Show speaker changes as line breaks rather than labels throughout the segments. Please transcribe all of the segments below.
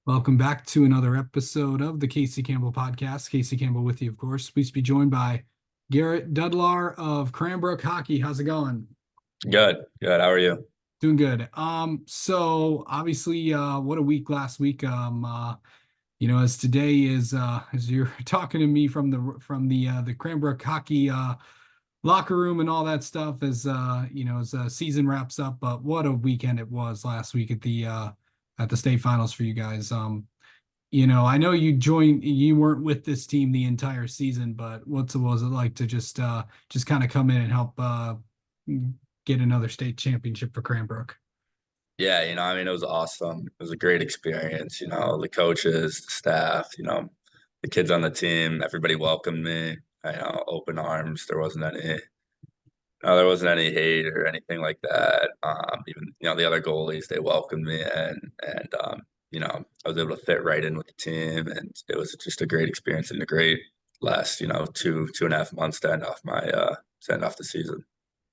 Welcome back to another episode of the Casey Campbell podcast. Casey Campbell with you, of course. Please be joined by Garrett Dudlar of Cranbrook Hockey. How's it going?
Good, good. How are you?
Doing good. So obviously, what a week last week. As today is as you're talking to me from the Cranbrook Hockey locker room and all that stuff as season wraps up. But what a weekend it was last week at the state finals for you guys. I know you weren't with this team the entire season, but what was it like to just kind of come in and help get another state championship for Cranbrook?
Yeah, it was awesome. It was a great experience. The coaches, the staff, the kids on the team, everybody welcomed me. Open arms. There wasn't any hate or anything like that. Even the other goalies, they welcomed me and I was able to fit right in with the team, and it was just a great experience and a great last 2.5 months to end off the season.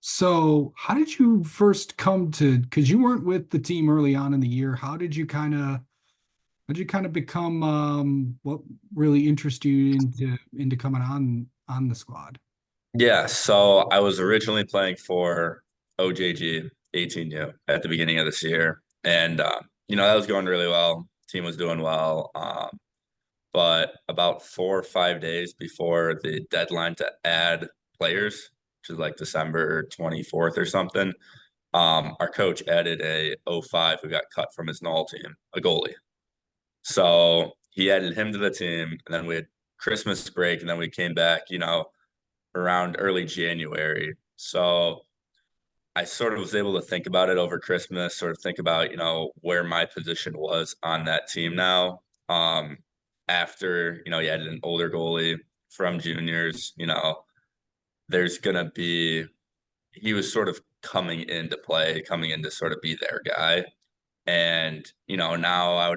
So, how did you first come to, because you weren't with the team early on in the year, how did you kind of become what really interested you into coming on the squad?
Yeah, so I was originally playing for OJG 18U at the beginning of this year, and that was going really well. Team was doing well, but about 4 or 5 days before the deadline to add players, which is like December 24th or something, our coach added a '05 who got cut from his Null team, a goalie. So he added him to the team, and then we had Christmas break, and then we came back, around early January. So I sort of was able to think about it over Christmas, sort of think about, where my position was on that team now. After, you added an older goalie from juniors, there's gonna be he was sort of coming into play, coming in to sort of be their guy. And, now I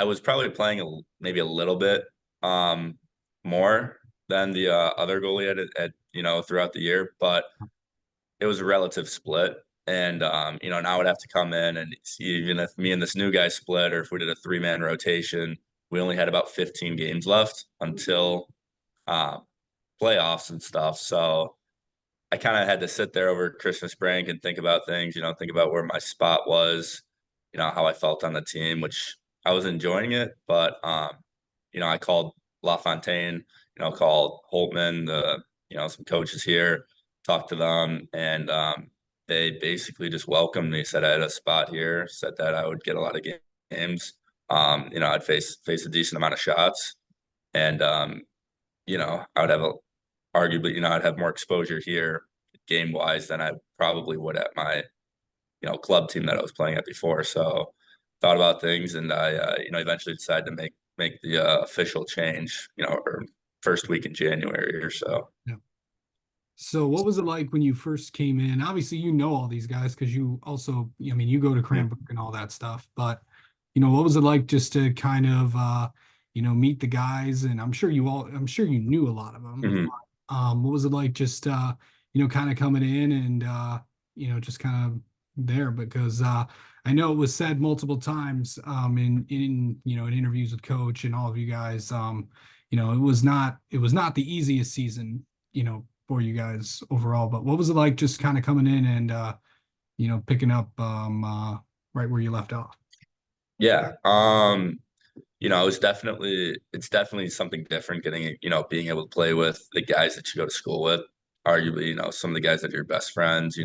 was probably playing maybe a little bit more than the other goalie throughout the year, but it was a relative split. And now I'd have to come in and see, even if me and this new guy split, or if we did a three-man rotation, we only had about 15 games left until uh, playoffs and stuff. So I kind of had to sit there over Christmas break and think about things, think about where my spot was, how I felt on the team, which I was enjoying it. But, I called LaFontaine, called Holtman, some coaches here, talked to them, and they basically just welcomed me, said I had a spot here, said that I would get a lot of games. I'd face a decent amount of shots, and I would have arguably, I'd have more exposure here game wise than I probably would at my, club team that I was playing at before. So thought about things, and I, eventually decided to make the official change, or first week in January or so.
Yeah. So, what was it like when you first came in? Obviously, you know all these guys because you also, I mean, you go to
Yeah.
Cranbrook and all that stuff. But, what was it like just to kind of, meet the guys? And I'm sure you knew a lot of them.
Mhm.
What was it like just, kind of coming in and, just kind of there? Because I know it was said multiple times in interviews with coach and all of you guys, it was not the easiest season, for you guys overall. But what was it like just kind of coming in and picking up right where you left off?
Yeah. It's definitely something different getting, being able to play with the guys that you go to school with, arguably, some of the guys that are your best friends,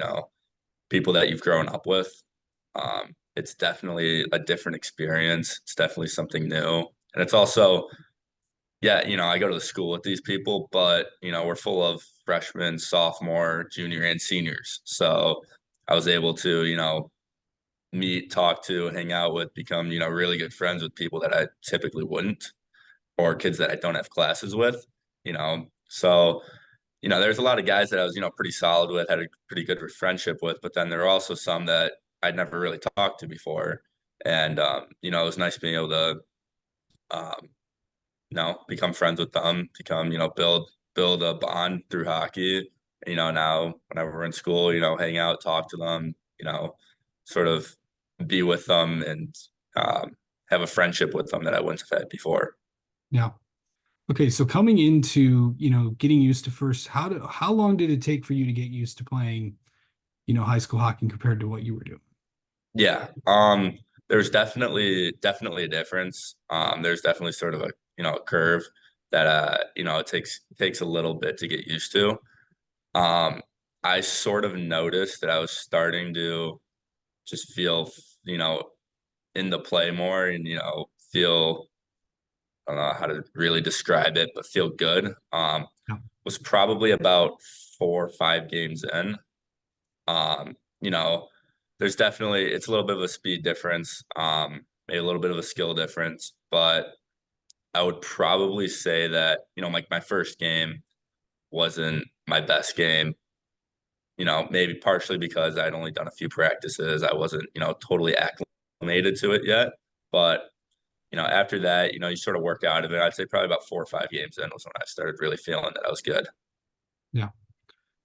people that you've grown up with. It's definitely a different experience. It's definitely something new. And it's also, yeah, I go to the school with these people, but, we're full of freshmen, sophomore, junior, and seniors. So I was able to, meet, talk to, hang out with, become, really good friends with people that I typically wouldn't, or kids that I don't have classes with, So, there's a lot of guys that I was, pretty solid with, had a pretty good friendship with, but then there are also some that I'd never really talked to before. And, it was nice being able to, um, become friends with them, build a bond through hockey. Now whenever we're in school, hang out, talk to them, sort of be with them and, have a friendship with them that I wouldn't have had before.
Yeah. Okay, so coming into, getting used to first, how long did it take for you to get used to playing, high school hockey compared to what you were doing?
Yeah. There's definitely a difference. There's definitely sort of a curve that it takes a little bit to get used to. Um, I sort of noticed that I was starting to just feel, you know, in the play more and, feel, I don't know how to really describe it, but feel good.
Yeah.
Was probably about 4 or 5 games in. Um, you know, there's definitely it's a little bit of a speed difference, maybe a little bit of a skill difference, but I would probably say that, like my first game wasn't my best game, maybe partially because I'd only done a few practices. I wasn't, totally acclimated to it yet. But, after that, you sort of work out of it. I'd say probably about 4 or 5 games in was when I started really feeling that I was good.
Yeah.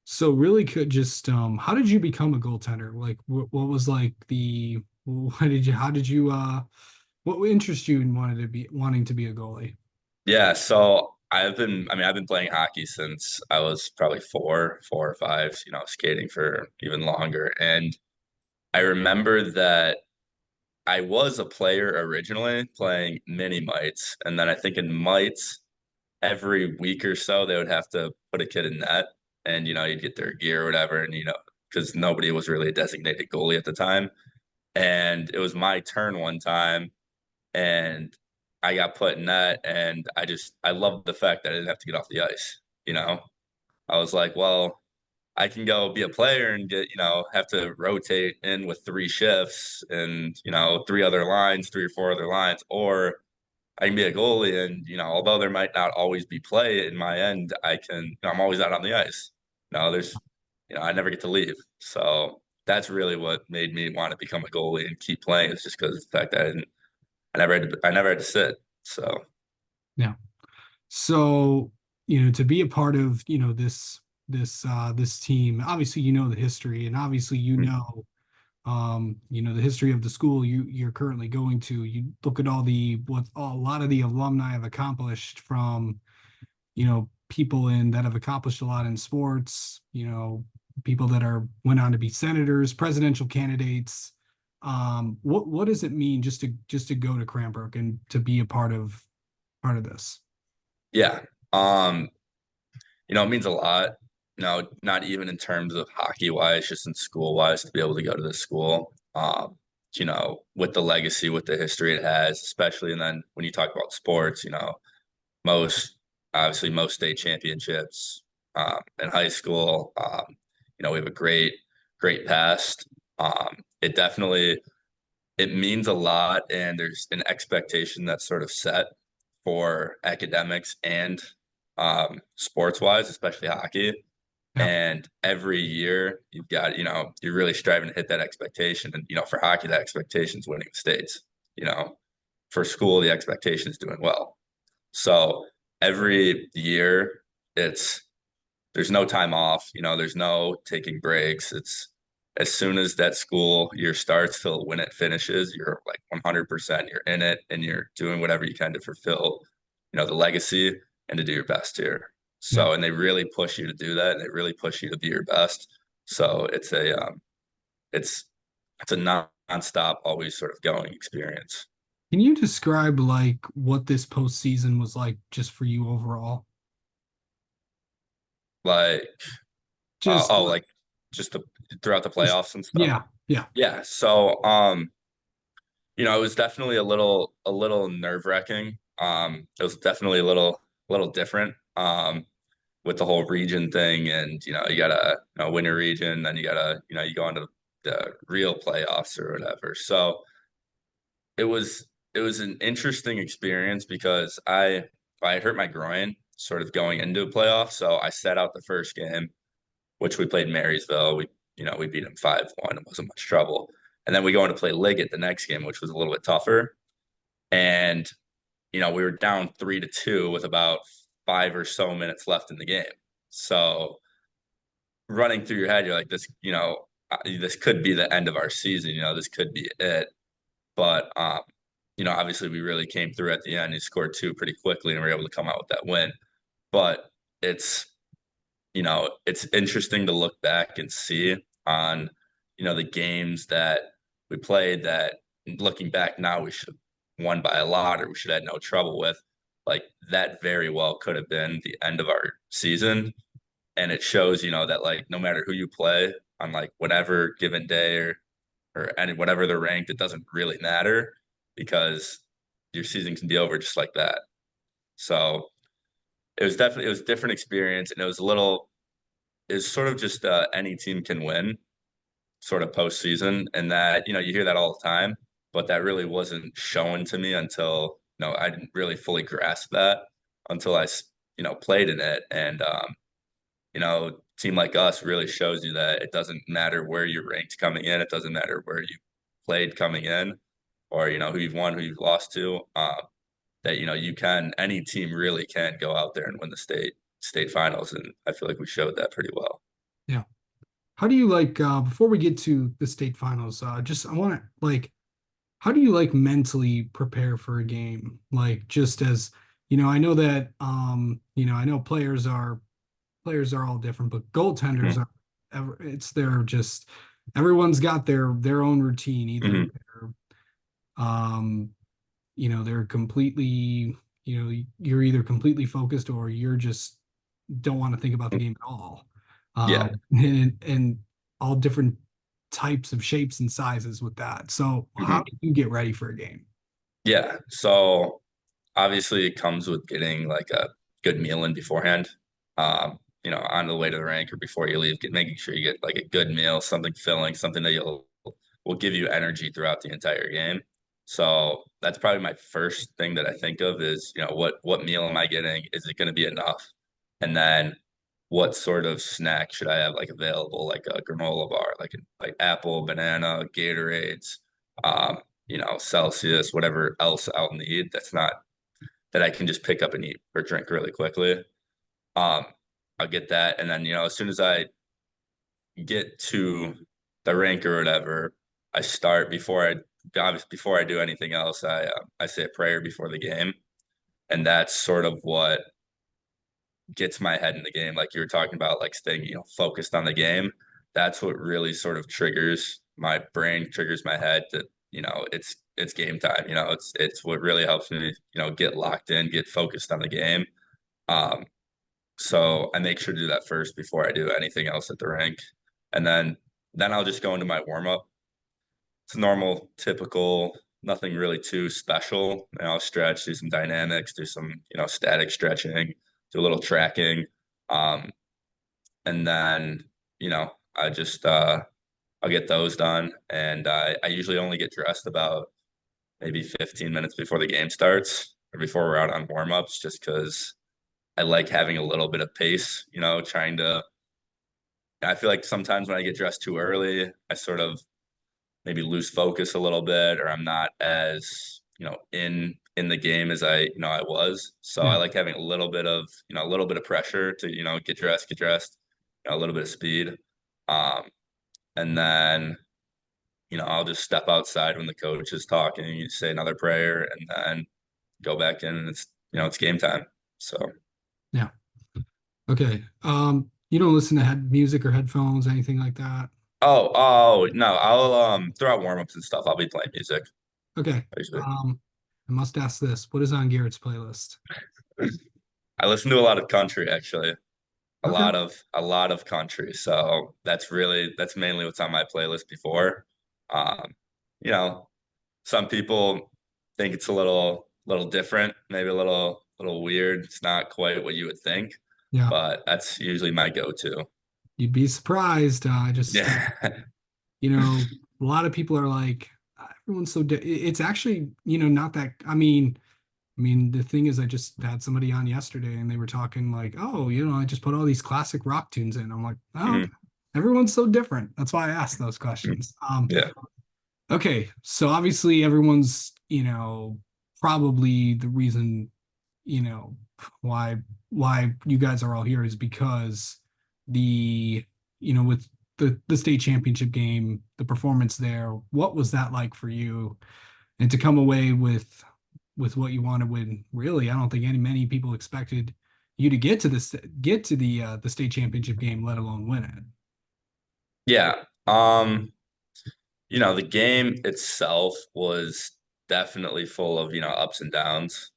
So really could just how did you become a goaltender? Like what was like the what did you how did you what would interest you in wanting to be a goalie?
Yeah, so I've been playing hockey since I was probably 4 or 5, skating for even longer. And I remember that I was a player originally playing mini mites. And then I think in mites, every week or so, they would have to put a kid in net and, you'd get their gear or whatever. And, because nobody was really a designated goalie at the time. And it was my turn one time and I got put in that, and I loved the fact that I didn't have to get off the ice. I was like, well, I can go be a player and have to rotate in with 3 shifts and three other lines, 3 or 4 other lines, or I can be a goalie and although there might not always be play in my end, I'm always out on the ice. There's I never get to leave, so that's really what made me want to become a goalie and keep playing. Is just because of the fact that I never had to sit. So
Yeah. So, to be a part of, this team, obviously the history and obviously the history of the school you're currently going to. You look at what a lot of the alumni have accomplished from, people that have accomplished a lot in sports, people that are went on to be senators, presidential candidates. What does it mean just to go to Cranbrook and to be a part of this?
yeah, it means a lot. Not even in terms of hockey wise, just in school wise, to be able to go to this school. With the legacy, with the history it has, especially, and then when you talk about sports, most obviously most state championships in high school. We have a great past. It means a lot, and there's an expectation that's sort of set for academics and sports wise, especially hockey.
Yeah.
And every year you've got, you're really striving to hit that expectation. And, for hockey, that expectation is winning the states. You know, for school, the expectation is doing well. So every year it's there's no time off, there's no taking breaks. It's as soon as that school year starts till when it finishes, you're like 100%, you're in it and you're doing whatever you can to fulfill, the legacy and to do your best here.
Yeah.
So, and they really push you to do that and they really push you to be your best. So it's, it's a nonstop, always sort of going experience.
Can you describe like what this postseason was like just for you overall?
Like,
Just like
like just throughout the
just
playoffs and stuff.
yeah, yeah,
Yeah. So, it was definitely a little nerve-wracking. It was definitely a little different. With the whole region thing, and you gotta win your region, then you gotta you go into the real playoffs or whatever. So it was an interesting experience because I hurt my groin sort of going into a playoff, so I sat out the first game, which we played Marysville. We beat them 5-1. It wasn't much trouble. And then we go in to play Liggett the next game, which was a little bit tougher. And, we were down 3-2 with about 5 or so minutes left in the game. So running through your head, you're like, this could be the end of our season. This could be it. But, obviously we really came through at the end. He scored two pretty quickly and we were able to come out with that win. But it's, it's interesting to look back and see on, the games that we played that looking back now we should have won by a lot or we should have had no trouble with. Like that very well could have been the end of our season. And it shows, that like no matter who you play on like whatever given day or any whatever they're ranked, it doesn't really matter because your season can be over just like that. So it was a different experience and it was sort of just any team can win sort of postseason, and that you hear that all the time, but that really wasn't shown to me until I didn't really fully grasp that until I played in it, and team like us really shows you that it doesn't matter where you're ranked coming in, it doesn't matter where you played coming in, or who you've won, who you've lost to. That you can any team really can go out there and win the state finals, and I feel like we showed that pretty well.
Yeah. How do you like before we get to the state finals, just I want to like how do you like mentally prepare for a game? Like just as I know that I know players are all different, but goaltenders
Hmm.
are it's their just everyone's got their own routine. Either
Hmm.
um they're completely, you're either completely focused or you're just don't want to think about the game at all.
Yeah.
And all different types of shapes and sizes with that. So how
Hmm.
do you get ready for a game?
Yeah. So obviously it comes with getting like a good meal in beforehand. On the way to the rank or before you leave, making sure you get like a good meal, something filling, something that will give you energy throughout the entire game. So that's probably my first thing that I think of is, what meal am I getting? Is it going to be enough? And then what sort of snack should I have like available, like a granola bar, like apple, banana, Gatorades, um, Celsius, whatever else I'll need that's not that I can just pick up and eat or drink really quickly. Um, I'll get that, and then as soon as I get to the rink or whatever, I start before I do anything else. I say a prayer before the game, and that's sort of what gets my head in the game. Like you were talking about, like staying focused on the game. That's what really sort of triggers my brain, triggers my head to it's game time. It's what really helps me get locked in, get focused on the game. Um, so I make sure to do that first before I do anything else at the rink. And then I'll just go into my warm up. It's normal, typical, nothing really too special. I'll stretch, do some dynamics, do some, static stretching, do a little tracking. Um, and then, I just I'll get those done. And I usually only get dressed about maybe 15 minutes before the game starts or before we're out on warm ups, just because I like having a little bit of pace, trying to. I feel like sometimes when I get dressed too early, I sort of maybe lose focus a little bit, or I'm not as, in the game as I was. So I
Yeah.
like having a little bit of pressure to, get dressed, a little bit of speed. Um, and then, I'll just step outside when the coach is talking, say another prayer, and then go back in and it's game time. So.
Yeah. Okay. You don't listen to head music or headphones, anything like that?
Oh, no, I'll throughout warm-ups and stuff, I'll be playing music
Okay.
usually.
I must ask this. What is on Garrett's playlist?
I listen to a lot of country actually.
Okay.
A lot of country. So that's mainly what's on my playlist before. Um, you know, some people think it's a little different, maybe a little weird. It's not quite what you would think,
Yeah.
but that's usually my go-to.
You'd be surprised. I just,
Yeah.
a lot of people are like, everyone's so, it's actually, not that, the thing is, I just had somebody on yesterday and they were talking like, oh, I just put all these classic rock tunes in. I'm like, oh, okay.
Mhm.
Everyone's so different. That's why I asked those questions.
Yeah.
Okay. So obviously everyone's, probably the reason, you know, why you guys are all here is because the, with the state championship game, the performance there, what was that like for you? and to come away with what you want to win. Really, I don't think many people expected you to get to the state championship game, let alone win it.
Yeah. The game itself was definitely full of, ups and downs.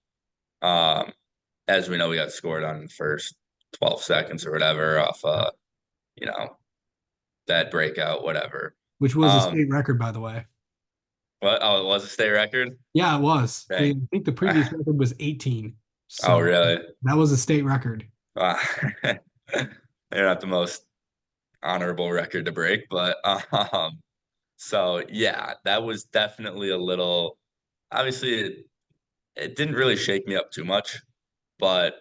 Um, as we know, we got scored on in the first 12 seconds or whatever off you know, that breakout, whatever.
Which was a
Um,
state record, by the way.
what oh, it was a state record?
Yeah, it was. I
Dang.
think the previous record was 18.
Oh,
So
really?
that was a state record.
Uh, they're not the most honorable record to break, but so yeah, that was definitely a little obviously it didn't really shake me up too much, but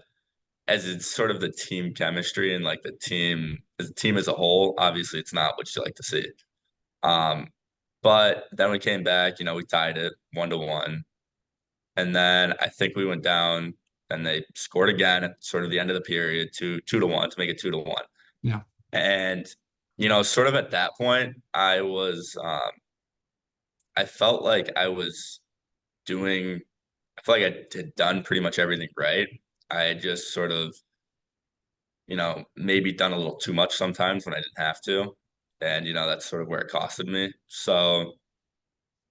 as it's sort of the team chemistry and like the team as a team as a whole, obviously it's not what you like to see. Um, but then we came back, we tied it 1-1. And then I think we went down and they scored again at sort of the end of the period, 2-1 to make it 2-1.
Yeah.
And, sort of at that point, I felt like doing, I felt like I had done pretty much everything right. I had just sort of, maybe done a little too much sometimes when I didn't have to. And, that's sort of where it costed me. So,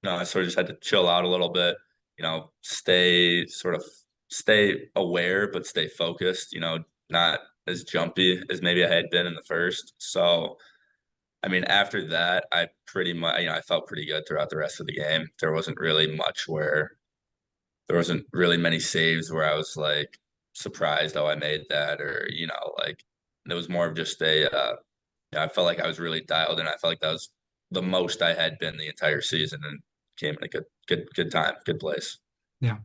I sort of just had to chill out a little bit, stay aware, but stay focused, not as jumpy as maybe I had been in the first. So, I mean, after that, I pretty much, I felt pretty good throughout the rest of the game. There wasn't really many saves where I was like surprised, oh, I made that, or, like it was more of just I felt like I was really dialed in. I felt like that was the most I had been the entire season and came in a good time, good place.
Yeah.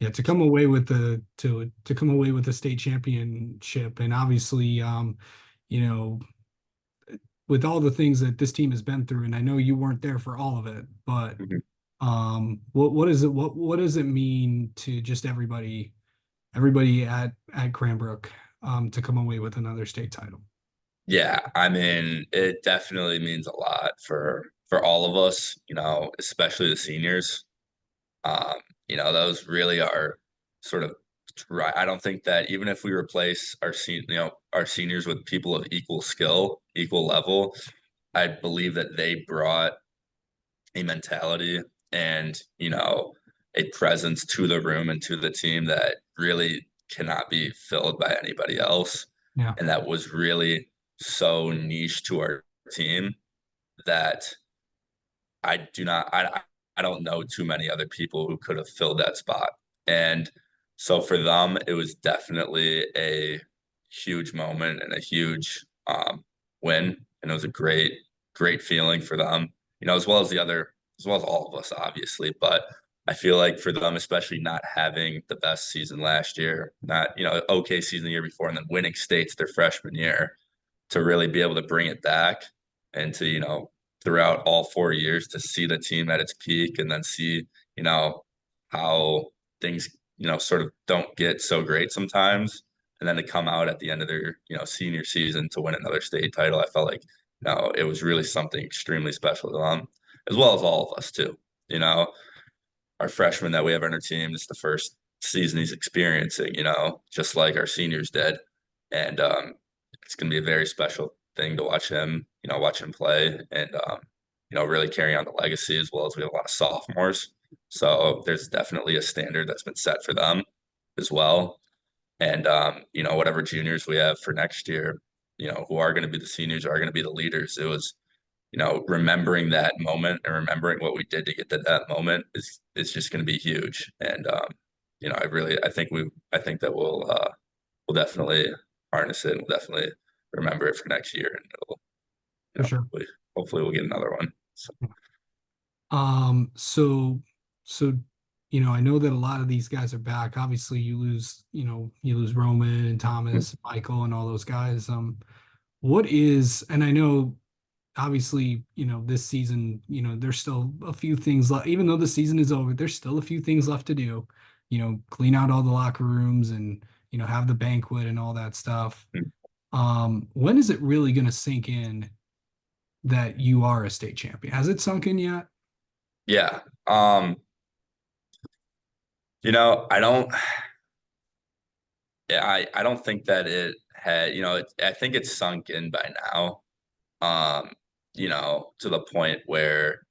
Yeah, to come away with to come away with the state championship, and obviously you know, with all the things that this team has been through, and I know you weren't there for all of it, but
Mhm.
what is it what does it mean to just everybody at Cranbrook to come away with another state title?
Yeah, I mean, it definitely means a lot for all of us, especially the seniors. Um, those really are sort of right. I don't think that even if we replace our seniors with people of equal skill, equal level, I believe that they brought a mentality and, a presence to the room and to the team that really cannot be filled by anybody else.
Yeah.
And that was really so niche to our team that I don't know too many other people who could have filled that spot. And so for them, it was definitely a huge moment and a huge win. And it was a great feeling for them, as well as all of us, obviously. But I feel like for them, especially not having the best season last year, not, okay season the year before, and then winning states their freshman year, to really be able to bring it back and to, throughout all 4 years to see the team at its peak and then see, how things, sort of don't get so great sometimes. And then to come out at the end of their, senior season to win another state title, I felt like, it was really something extremely special to them, as well as all of us too. You know, our freshman that we have on our team, it's the first season he's experiencing, just like our seniors did. And it's going to be a very special thing to watch him play and, really carry on the legacy as well as we have a lot of sophomores. So there's definitely a standard that's been set for them as well. And, whatever juniors we have for next year, who are going to be the seniors are going to be the leaders. It was, remembering that moment and remembering what we did to get to that moment is just going to be huge. And I think that we'll definitely harness it and we'll definitely remember it for next year, and it'll,
For sure.
hopefully we'll get another one. So
So, so, I know that a lot of these guys are back. Obviously, you lose Roman and Thomas, Michael, and all those guys. And I know, obviously, this season, there's still a few things left, even though the season is over, there's still a few things left to do. Clean out all the locker rooms and, have the banquet and all that stuff. When is it really going to sink in that you are a state champion? Has it sunk in yet?
yeah. I don't. Yeah, I don't think that it had. I think it's sunk in by now. Um, to the point where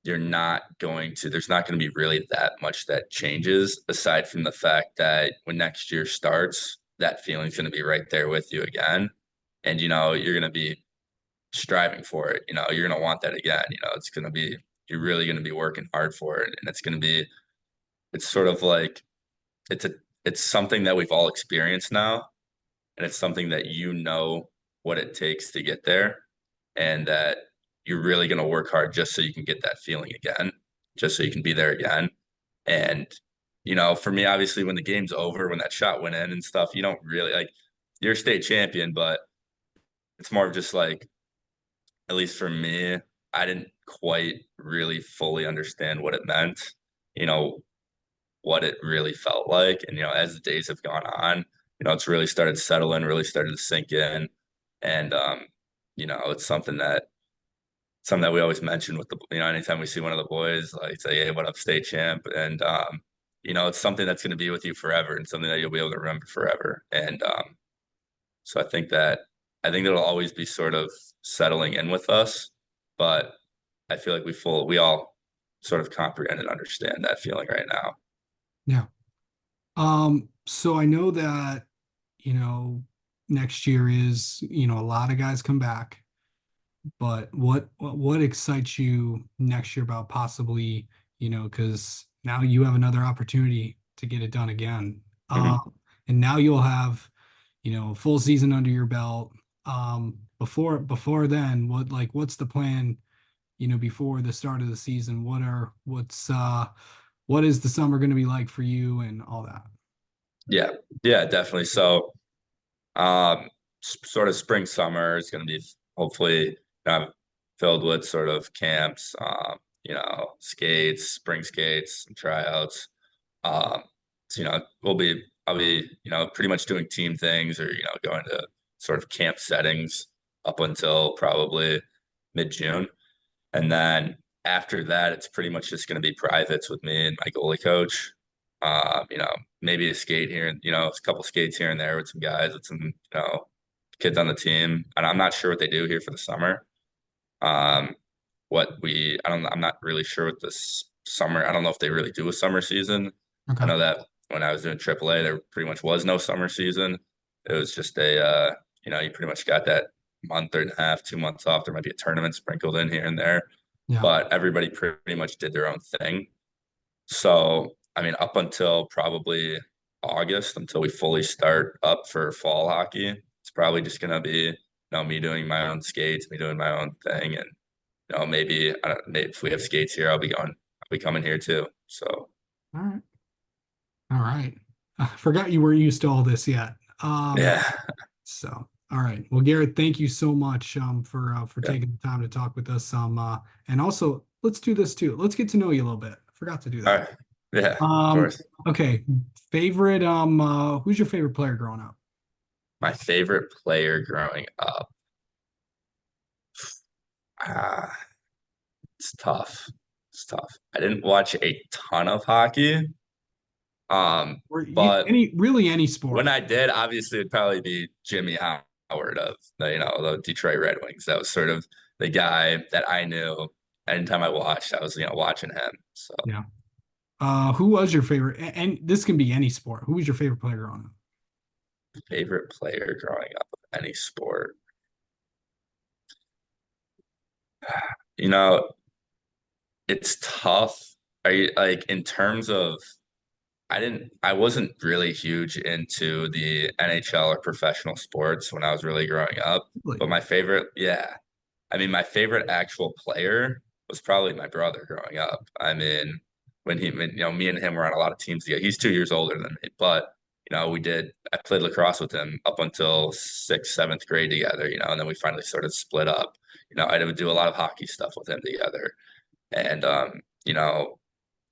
there's not going to be really that much that changes aside from the fact that when next year starts, that feeling's going to be right there with you again. And, you're going to be striving for it. You're going to want that again. You're really going to be working hard for it. And it's sort of like, it's a, it's something that we've all experienced now. And it's something that what it takes to get there. And that you're really going to work hard just so you can get that feeling again, just so you can be there again. And, for me, obviously, when the game's over, when that shot went in and stuff, you don't really like you're a state champion, but it's more of just like, at least for me, I didn't quite really fully understand what it meant, you know, what it really felt like. And, as the days have gone on, it's really started to settle in, really started to sink in. And, it's something that we always mention with anytime we see one of the boys, like say, hey, what up, state champ? And, it's something that's going to be with you forever and something that you'll be able to remember forever. And so I think it'll always be sort of settling in with us, but I feel like we all sort of comprehend and understand that feeling right now.
Yeah. So I know that, you know, next year is, a lot of guys come back, but what excites you next year about possibly, because now you have another opportunity to get it done again.
Mhm.
And now you'll have, a full season under your belt. Before then, what's the plan, before the start of the season? What is the summer going to be like for you and all that?
Yeah, yeah, definitely. So, sort of spring summer is going to be hopefully filled with sort of camps, skates, spring skates, and tryouts. Um, so, I'll be, pretty much doing team things or, going to sort of camp settings up until probably mid-June. And then after that, it's pretty much just going to be privates with me and my goalie coach. Maybe a skate here, a couple skates here and there with some guys, with some, kids on the team. And I'm not sure what they do here for the summer. Um, I'm not really sure what this summer, I don't know if they really do a summer season. I
Okay.
know that when I was doing AAA, there pretty much was no summer season. It was just you pretty much got that month and a half, 2 months off. There might be a tournament sprinkled in here and there,
Yeah.
but everybody pretty much did their own thing. So, I mean, up until probably August, until we fully start up for fall hockey, it's probably just gonna be, me doing my own skates, me doing my own thing, and maybe I don't, maybe if we have skates here, I'll be coming here too. So,
All right. All right. I forgot you weren't used to all this yet.
yeah,
All right. Well, Garrett, thank you so much for
yeah,
taking the time to talk with us. And also let's do this too. Let's get to know you a little bit. I forgot to do
all
that.
right, yeah, of
Um,
course.
okay. Who's your favorite player growing up?
My favorite player growing up, ah, it's tough. It's tough. I didn't watch a ton of hockey,
Or you
but
any
when
sport.
I did, obviously it'd probably be Jimmy Howard of the Detroit Red Wings. That was sort of the guy that I knew. Anytime I watched, I was watching him. So
Yeah. Who was your favorite? And this can be any sport. Who was your favorite player growing up?
favorite player growing up of any sport. You know, it's tough. Are you like in terms of I wasn't really huge into the NHL or professional sports when I was really growing up, but
Really?
my favorite, yeah, I mean, my favorite actual player was probably my brother growing up. I mean, me and him were on a lot of teams together. He's 2 years older than me, but I played lacrosse with him up until sixth, seventh grade together, and then we finally sort of split up. I would do a lot of hockey stuff with him together. And,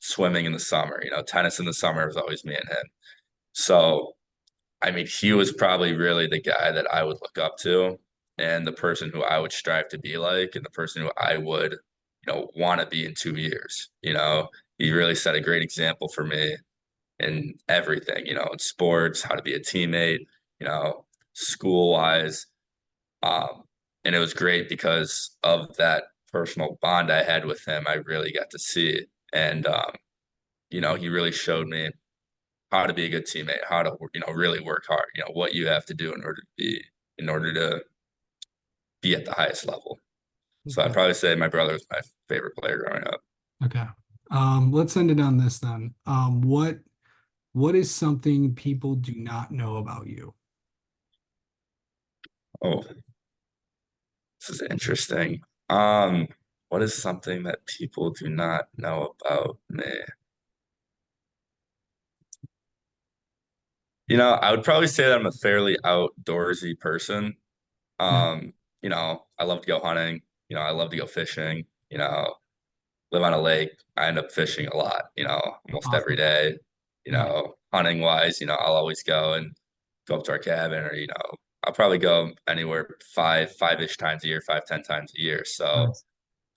swimming in the summer, tennis in the summer was always me and him. So, I mean, he was probably really the guy that I would look up to and the person who I would strive to be like and the person who I would, want to be in 2 years. he really set a great example for me in everything, in sports, how to be a teammate, school wise. Um, and it was great because of that personal bond I had with him. I really got to see it. And, he really showed me how to be a good teammate, how to, really work hard, what you have to do in order to be at the highest level. So I'd
Okay.
probably say my brother was my favorite player growing up.
Okay. Let's end it on this then. What is something people do not know about you?
Oh, this is interesting. Um, what is something that people do not know about me? I would probably say that I'm a fairly outdoorsy person.
Yeah.
Um, I love to go hunting, I love to go fishing, live on a lake. I end up fishing a lot, almost every
Awesome.
day.
Yeah.
Hunting wise, I'll always go and go up to our cabin or, I'll probably go anywhere five-ish times a year, 5, 10 times a year. So
Nice.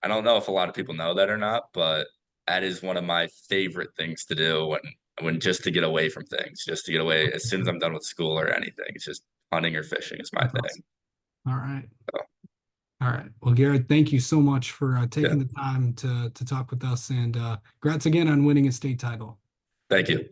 I don't know if a lot of people know that or not, but that is one of my favorite things to do when just to get away from things, just to get away as soon as I'm done with school or anything. It's just hunting or fishing is my
That's
thing.
awesome. All right.
So,
All right. Well, Garrett, thank you so much for
yeah,
taking the time to talk with us, and congrats again on winning a state title.
thank you.